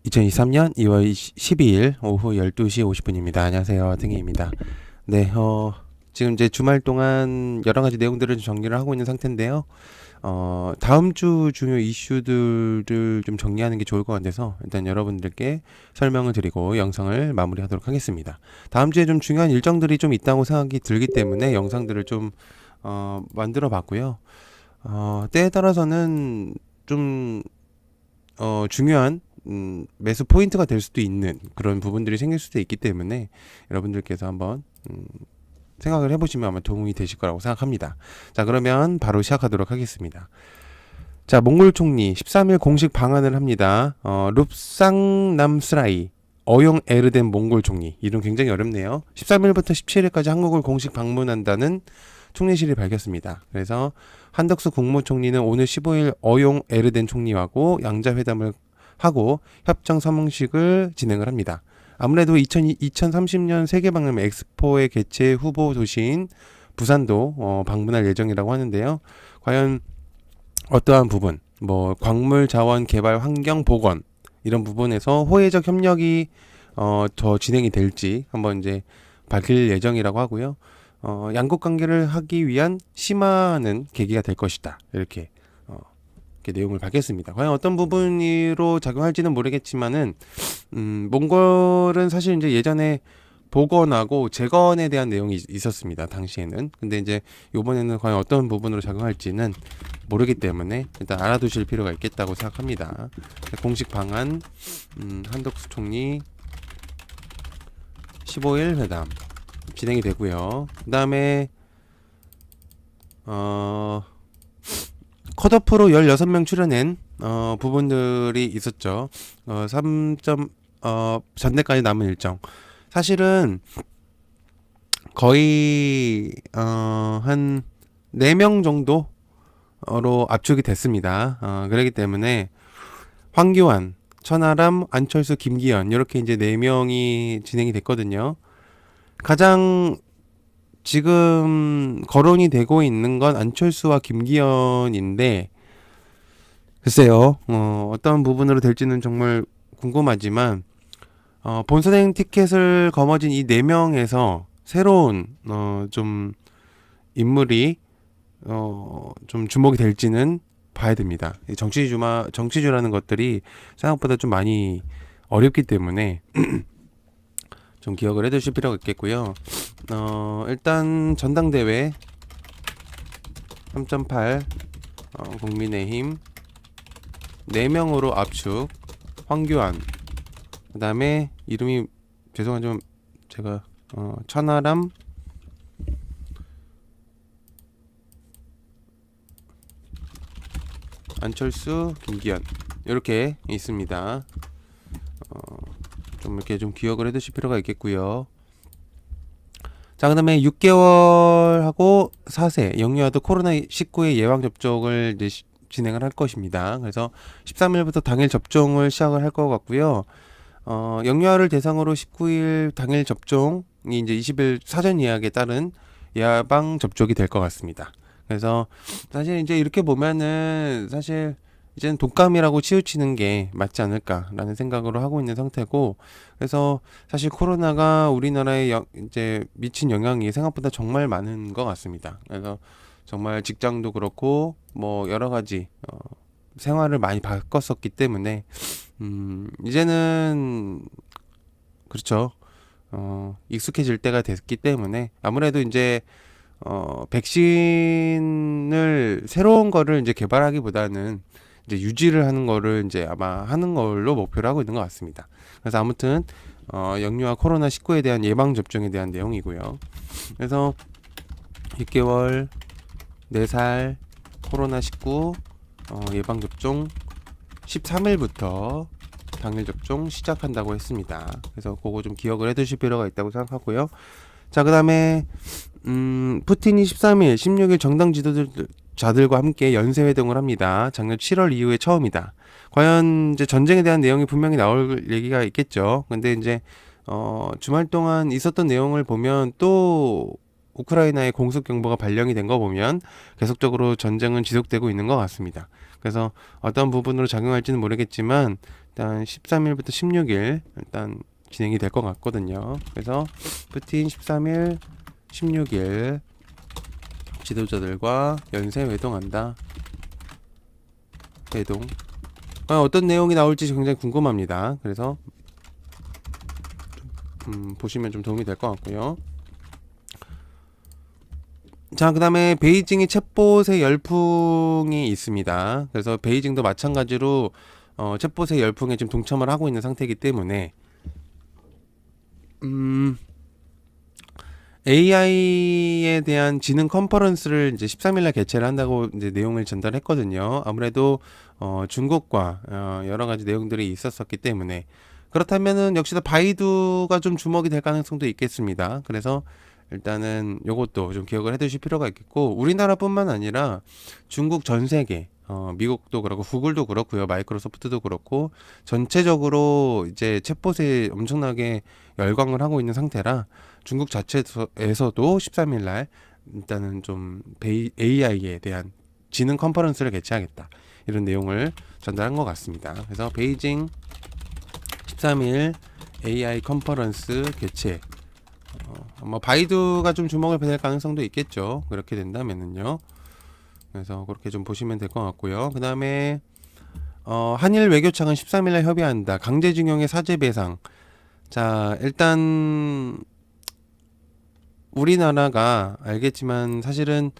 2023년 2월 12일 오후 12시 50분입니다. 안녕하세요. 등희입니다. 네, 지금 이제 주말 동안 여러 가지 내용들을 좀 정리를 하고 있는 상태인데요. 다음 주 중요 이슈들을 좀 정리하는 게 좋을 것 같아서 일단 여러분들께 설명을 드리고 영상을 마무리하도록 하겠습니다. 다음 주에 좀 중요한 일정들이 좀 있다고 생각이 들기 때문에 영상들을 좀 만들어 봤고요. 때에 따라서는 좀 중요한 매수 포인트가 될 수도 있는 그런 부분들이 생길 수도 있기 때문에 여러분들께서 한번 생각을 해보시면 아마 도움이 되실 거라고 생각합니다. 자, 그러면 바로 시작하도록 하겠습니다. 자, 몽골 총리 13일 공식 방한을 합니다. 룹상남스라이 어용 에르덴 몽골 총리, 이름 굉장히 어렵네요. 13일부터 17일까지 한국을 공식 방문한다는 총리실이 밝혔습니다. 그래서 한덕수 국무총리는 오늘 15일 어용 에르덴 총리하고 양자회담을 하고 협정 서명식을 진행을 합니다. 아무래도 2030년 세계박람회 엑스포의 개최 후보 도시인 부산도 방문할 예정이라고 하는데요. 과연 어떠한 부분, 뭐 광물 자원 개발 환경 보건 이런 부분에서 호혜적 협력이 더 진행이 될지 한번 이제 밝힐 예정이라고 하고요. 양국 관계를 하기 위한 심화하는 계기가 될 것이다. 이렇게 내용을 밝혔습니다. 과연 어떤 부분으로 작용할지는 모르겠지만은 몽골은 사실 이제 예전에 복원하고 재건에 대한 내용이 있었습니다. 당시에는. 근데 이제 이번에는 과연 어떤 부분으로 작용할지는 모르기 때문에 일단 알아두실 필요가 있겠다고 생각합니다. 공식 방안 한덕수 총리 15일 회담 진행이 되고요. 그 다음에 컷오프로 16명 출연한 부분들이 있었죠. 전대까지 남은 일정. 사실은 거의 한 4명 정도로 압축이 됐습니다. 그렇기 때문에 황교안, 천하람, 안철수, 김기현 이렇게 이제 4명이 진행이 됐거든요. 가장 지금 거론이 되고 있는 건 안철수와 김기현인데, 글쎄요, 어떤 부분으로 될지는 정말 궁금하지만, 본선행 티켓을 거머쥔 이 4명에서 새로운, 좀, 인물이, 좀 주목이 될지는 봐야 됩니다. 정치주라는 것들이 생각보다 좀 많이 어렵기 때문에, 좀 기억을 해두실 필요가 있겠고요. 일단 전당대회 3.8 국민의힘 4명으로 압축, 황교안, 그 다음에 이름이 죄송하지만 제가 천하람, 안철수, 김기현 이렇게 있습니다. 좀 이렇게 좀 기억을 해두실 필요가 있겠고요. 자, 그 다음에 6개월하고 4세 영유아도 코로나19의 예방접종을 이제 진행을 할 것입니다. 그래서 13일부터 당일 접종을 시작을 할 것 같고요. 영유아를 대상으로 19일 당일 접종이 이제 20일 사전 예약에 따른 예방접종이 될 것 같습니다. 그래서 사실 이제 이렇게 보면은 사실 이제는 독감이라고 치우치는 게 맞지 않을까라는 생각으로 하고 있는 상태고, 그래서 사실 코로나가 우리나라에 이제 미친 영향이 생각보다 정말 많은 것 같습니다. 그래서 정말 직장도 그렇고 뭐 여러 가지 생활을 많이 바꿨었기 때문에 이제는 그렇죠. 익숙해질 때가 됐기 때문에 아무래도 이제 백신을 새로운 거를 이제 개발하기보다는 이제 유지를 하는 거를 이제 아마 하는 걸로 목표를 하고 있는 것 같습니다. 그래서 아무튼 영유아 코로나19에 대한 예방 접종에 대한 내용이고요. 그래서 6개월, 4살 코로나19 예방 접종 13일부터 당일 접종 시작한다고 했습니다. 그래서 그거 좀 기억을 해두실 필요가 있다고 생각하고요. 자, 그 다음에 푸틴이 13일, 16일 정당 지도자들과 함께 연쇄회동을 합니다. 작년 7월 이후에 처음이다. 과연 이제 전쟁에 대한 내용이 분명히 나올 얘기가 있겠죠. 근데 이제 주말 동안 있었던 내용을 보면 또 우크라이나의 공습 경보가 발령이 된 거 보면 계속적으로 전쟁은 지속되고 있는 것 같습니다. 그래서 어떤 부분으로 작용할지는 모르겠지만 일단 13일부터 16일 일단 진행이 될 것 같거든요. 그래서 푸틴 13일, 16일 지도자들과 연쇄 회동한다. 회동. 어떤 내용이 나올지 굉장히 궁금합니다. 그래서 보시면 좀 도움이 될 것 같고요. 자, 그 다음에 베이징이 챗봇의 열풍이 있습니다. 그래서 베이징도 마찬가지로 챗봇의 열풍에 지금 동참을 하고 있는 상태이기 때문에 AI에 대한 지능 컨퍼런스를 이제 13일날 개최를 한다고 이제 내용을 전달했거든요. 아무래도 중국과 여러 가지 내용들이 있었었기 때문에 그렇다면은 역시나 바이두가 좀 주목이 될 가능성도 있겠습니다. 그래서 일단은 요것도 좀 기억을 해두실 필요가 있겠고 우리나라뿐만 아니라 중국 전 세계 미국도 그렇고 구글도 그렇고요 마이크로소프트도 그렇고 전체적으로 이제 챗봇에 엄청나게 열광을 하고 있는 상태라 중국 자체에서도 13일 날 일단은 좀 AI에 대한 지능 컨퍼런스를 개최하겠다 이런 내용을 전달한 것 같습니다. 그래서 베이징 13일 AI 컨퍼런스 개최 뭐 바이두가 좀 주목을 받을 가능성도 있겠죠. 그렇게 된다면은요. 그래서 그렇게 좀 보시면 될 것 같고요. 그 다음에 한일 외교청은 13일날 협의한다. 강제징용의 사죄 배상. 자, 일단 우리나라가 알겠지만 사실은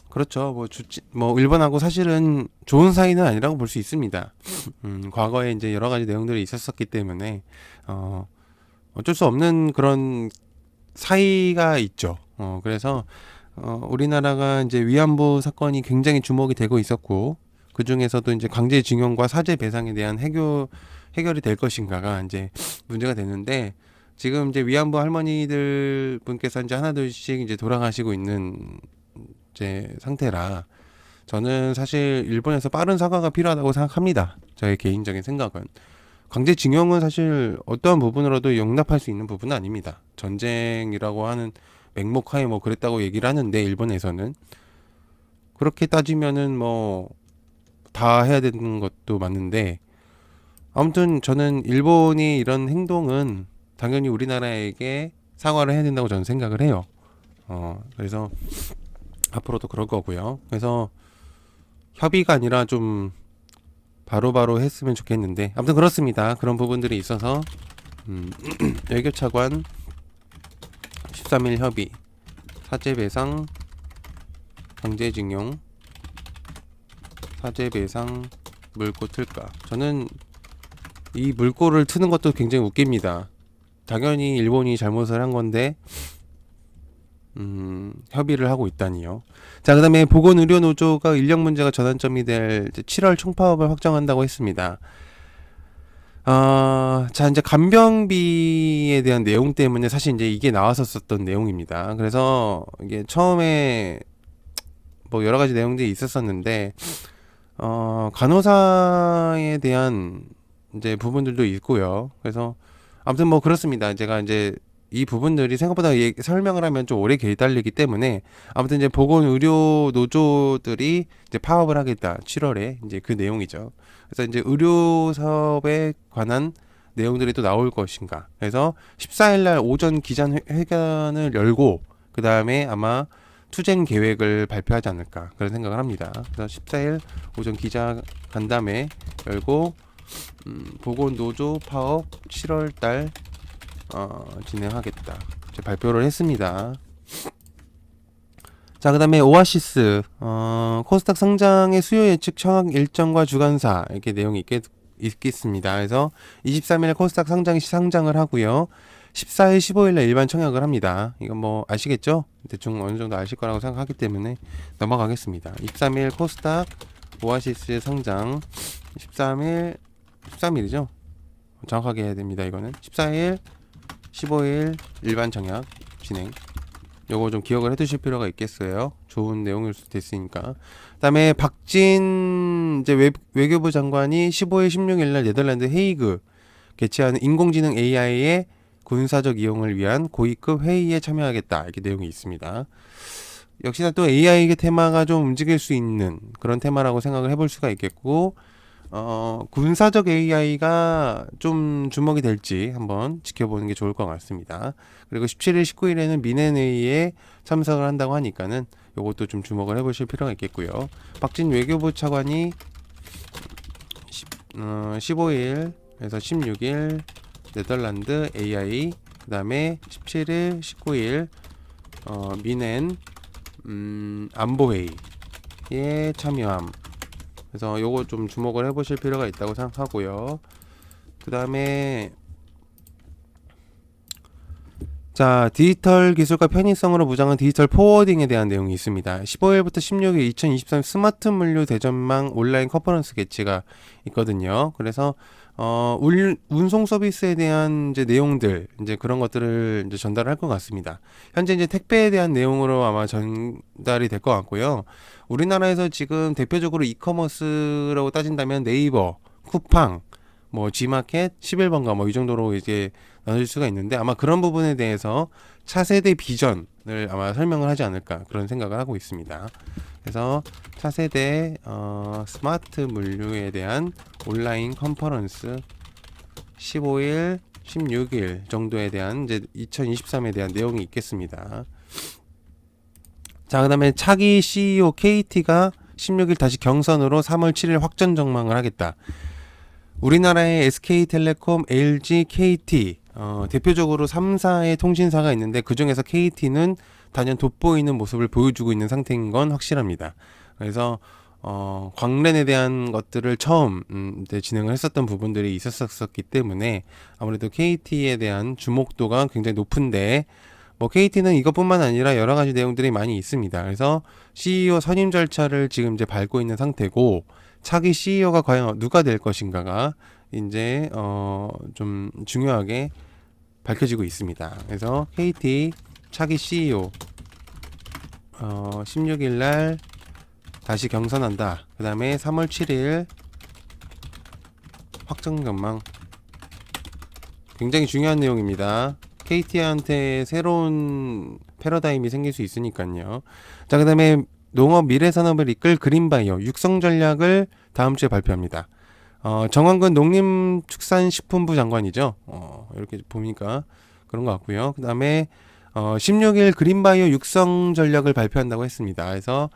그렇죠. 뭐 일본하고 사실은 좋은 사이는 아니라고 볼 수 있습니다. 과거에 이제 여러 가지 내용들이 있었었기 때문에 어쩔 수 없는 그런 사이가 있죠. 그래서 우리나라가 이제 위안부 사건이 굉장히 주목이 되고 있었고 그 중에서도 이제 강제징용과 사죄 배상에 대한 해결이 될 것인가가 이제 문제가 되는데 지금 이제 위안부 할머니들 분께서 이제 하나둘씩 이제 돌아가시고 있는 이제 상태라 저는 사실 일본에서 빠른 사과가 필요하다고 생각합니다. 저의 개인적인 생각은. 강제징용은 사실 어떠한 부분으로도 용납할 수 있는 부분은 아닙니다. 전쟁이라고 하는 맹목하에 뭐 그랬다고 얘기를 하는데 일본에서는 그렇게 따지면은 뭐 다 해야 되는 것도 맞는데 아무튼 저는 일본이 이런 행동은 당연히 우리나라에게 사과를 해야 된다고 저는 생각을 해요. 그래서 앞으로도 그럴 거고요. 그래서 협의가 아니라 좀 바로바로 했으면 좋겠는데 아무튼 그렇습니다. 그런 부분들이 있어서 외교차관 13일 협의 사죄배상 강제징용 사죄배상 물고 틀까 저는 이 물꼬를 트는 것도 굉장히 웃깁니다. 당연히 일본이 잘못을 한 건데 협의를 하고 있다니요. 자, 그 다음에 보건의료노조가 인력 문제가 전환점이 될 7월 총파업을 확정한다고 했습니다. 자, 이제 간병비에 대한 내용 때문에 사실 이제 이게 나왔었던 내용입니다. 그래서 이게 처음에 뭐 여러 가지 내용들이 있었었는데, 간호사에 대한 이제 부분들도 있고요. 그래서 아무튼 뭐 그렇습니다. 제가 이제 이 부분들이 생각보다 설명을 하면 좀 오래 길달리기 때문에 아무튼 이제 보건의료 노조들이 이제 파업을 하겠다 7월에 이제 그 내용이죠. 그래서 이제 의료 사업에 관한 내용들이 또 나올 것인가. 그래서 14일날 오전 기자회견을 열고 그 다음에 아마 투쟁 계획을 발표하지 않을까 그런 생각을 합니다. 그래서 14일 오전 기자 간담회 열고 보건노조 파업 7월달 진행하겠다. 발표를 했습니다. 자, 그 다음에 오아시스, 코스닥 상장의 수요 예측 청약 일정과 주간사, 이렇게 내용이 있겠습니다. 그래서 23일에 코스닥 상장을 하고요. 14일, 15일에 일반 청약을 합니다. 이건 뭐 아시겠죠? 대충 어느 정도 아실 거라고 생각하기 때문에 넘어가겠습니다. 23일 코스닥 오아시스 상장, 13일이죠? 정확하게 해야 됩니다. 이거는 14일, 15일 일반 청약 진행. 요거 좀 기억을 해두실 필요가 있겠어요. 좋은 내용일 수도 있으니까. 그다음에 박진 이제 외교부 장관이 15일, 16일 날 네덜란드 헤이그 개최하는 인공지능 AI의 군사적 이용을 위한 고위급 회의에 참여하겠다. 이렇게 내용이 있습니다. 역시나 또 AI의 테마가 좀 움직일 수 있는 그런 테마라고 생각을 해볼 수가 있겠고, 군사적 AI가 좀 주목이 될지 한번 지켜보는 게 좋을 것 같습니다. 그리고 17일, 19일에는 미넨회의에 참석을 한다고 하니까는 요것도 좀 주목을 해보실 필요가 있겠고요. 박진 외교부 차관이 15일에서 16일 네덜란드 AI, 그 다음에 17일, 19일 미넨 안보회의에 참여함. 그래서 요거 좀 주목을 해보실 필요가 있다고 생각하고요. 그 다음에 자, 디지털 기술과 편의성으로 무장한 디지털 포워딩에 대한 내용이 있습니다. 15일부터 16일 2023 스마트 물류 대전망 온라인 컨퍼런스 개최가 있거든요. 그래서 운송 서비스에 대한 이제 내용들, 이제 그런 것들을 이제 전달할 것 같습니다. 현재 이제 택배에 대한 내용으로 아마 전달이 될 것 같고요. 우리나라에서 지금 대표적으로 이커머스라고 따진다면 네이버, 쿠팡, 뭐 G마켓, 11번가 뭐 이 정도로 이제 나눠질 수가 있는데, 아마 그런 부분에 대해서 차세대 비전을 아마 설명을 하지 않을까 그런 생각을 하고 있습니다. 그래서 차세대 스마트 물류에 대한 온라인 컨퍼런스 15일, 16일 정도에 대한 이제 2023에 대한 내용이 있겠습니다. 자, 그 다음에 차기 CEO KT가 16일 다시 경선으로 3월 7일 확전 전망을 하겠다. 우리나라의 SK텔레콤, LG, KT 대표적으로 3사의 통신사가 있는데, 그 중에서 KT는 단연 돋보이는 모습을 보여주고 있는 상태인 건 확실합니다. 그래서 광랜에 대한 것들을 처음 이제 진행을 했었던 부분들이 있었기 때문에 아무래도 KT에 대한 주목도가 굉장히 높은데, 뭐 KT는 이것뿐만 아니라 여러 가지 내용들이 많이 있습니다. 그래서 CEO 선임 절차를 지금 이제 밟고 있는 상태고, 차기 CEO가 과연 누가 될 것인가가 이제 좀 중요하게 밝혀지고 있습니다. 그래서 KT 차기 CEO 16일 날 다시 경선한다. 그 다음에 3월 7일 확정 전망. 굉장히 중요한 내용입니다. KT한테 새로운 패러다임이 생길 수 있으니까요. 자, 그 다음에 농업 미래산업을 이끌 그린바이오 육성 전략을 다음 주에 발표합니다. 정황근 농림축산식품부 장관이죠. 이렇게 보니까 그런 것 같고요. 그 다음에 16일 그린바이오 육성 전략을 발표한다고 했습니다. 그래서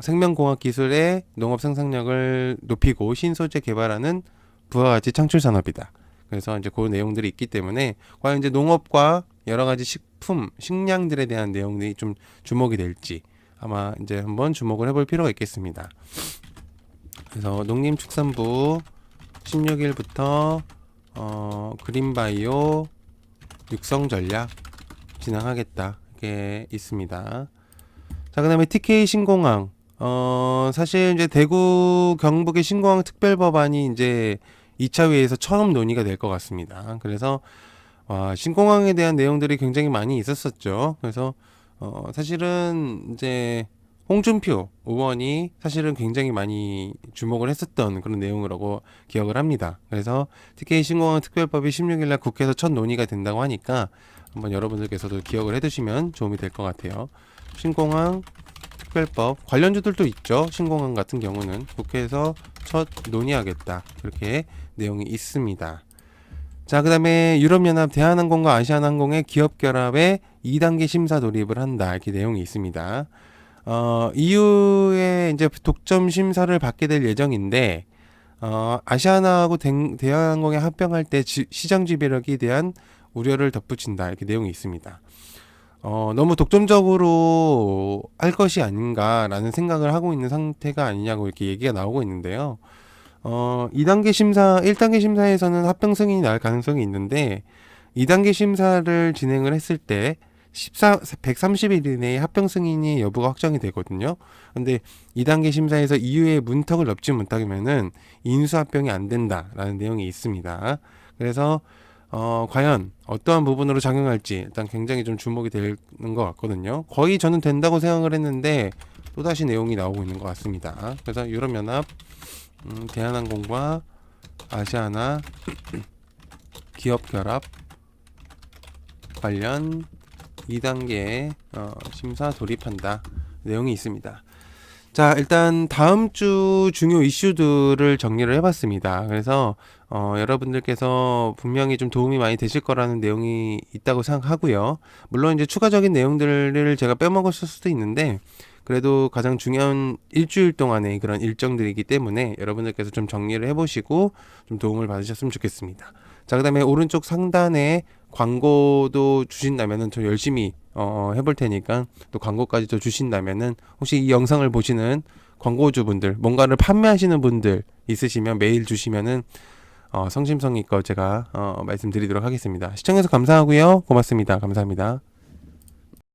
생명공학 기술의 농업 생산력을 높이고 신소재 개발하는 부가가치 창출 산업이다. 그래서 이제 그 내용들이 있기 때문에 과연 이제 농업과 여러 가지 식품, 식량들에 대한 내용들이 좀 주목이 될지 아마 이제 한번 주목을 해볼 필요가 있겠습니다. 그래서 농림축산부 16일부터 그린바이오 육성 전략 진행하겠다 이게 있습니다. 자, 그 다음에 TK 신공항. 사실 이제 대구 경북의 신공항 특별법안이 이제 2차 회의에서 처음 논의가 될 것 같습니다. 그래서 신공항에 대한 내용들이 굉장히 많이 있었었죠. 그래서 사실은 이제 홍준표 의원이 사실은 굉장히 많이 주목을 했었던 그런 내용이라고 기억을 합니다. 그래서 TK 신공항 특별법이 16일날 국회에서 첫 논의가 된다고 하니까 한번 여러분들께서도 기억을 해두시면 도움이 될 것 같아요. 신공항 특별법 관련주들도 있죠. 신공항 같은 경우는 국회에서 첫 논의하겠다 그렇게 내용이 있습니다. 자, 그 다음에 유럽연합 대한항공과 아시아나항공의 기업 결합에 2단계 심사 돌입을 한다 이렇게 내용이 있습니다. EU의 이제 독점 심사를 받게 될 예정인데, 아시아나하고 대한항공에 합병할 때 시장 지배력에 대한 우려를 덧붙인다 이렇게 내용이 있습니다. 너무 독점적으로 할 것이 아닌가라는 생각을 하고 있는 상태가 아니냐고 이렇게 얘기가 나오고 있는데요. 2단계 심사, 1단계 심사에서는 합병 승인이 날 가능성이 있는데, 2단계 심사를 진행을 했을 때 130일 이내에 합병 승인이 여부가 확정이 되거든요. 근데 2단계 심사에서 EU의 문턱을 넘지 못하면은 인수 합병이 안 된다라는 내용이 있습니다. 그래서 과연 어떠한 부분으로 작용할지 일단 굉장히 좀 주목이 되는 것 같거든요. 거의 저는 된다고 생각을 했는데 또다시 내용이 나오고 있는 것 같습니다. 그래서 유럽연합, 대한항공과 아시아나 기업 결합 관련 2단계 심사 돌입한다 내용이 있습니다. 자, 일단 다음 주 중요 이슈들을 정리를 해봤습니다. 그래서 여러분들께서 분명히 좀 도움이 많이 되실 거라는 내용이 있다고 생각하고요. 물론 이제 추가적인 내용들을 제가 빼먹었을 수도 있는데 그래도 가장 중요한 일주일 동안의 그런 일정들이기 때문에 여러분들께서 좀 정리를 해보시고 좀 도움을 받으셨으면 좋겠습니다. 자, 그 다음에 오른쪽 상단에 광고도 주신다면은 저 열심히 해볼 테니까 또 광고까지도 주신다면은 혹시 이 영상을 보시는 광고주분들 뭔가를 판매하시는 분들 있으시면 메일 주시면은 성심성의껏 제가 말씀드리도록 하겠습니다. 시청해서 감사하고요. 고맙습니다. 감사합니다.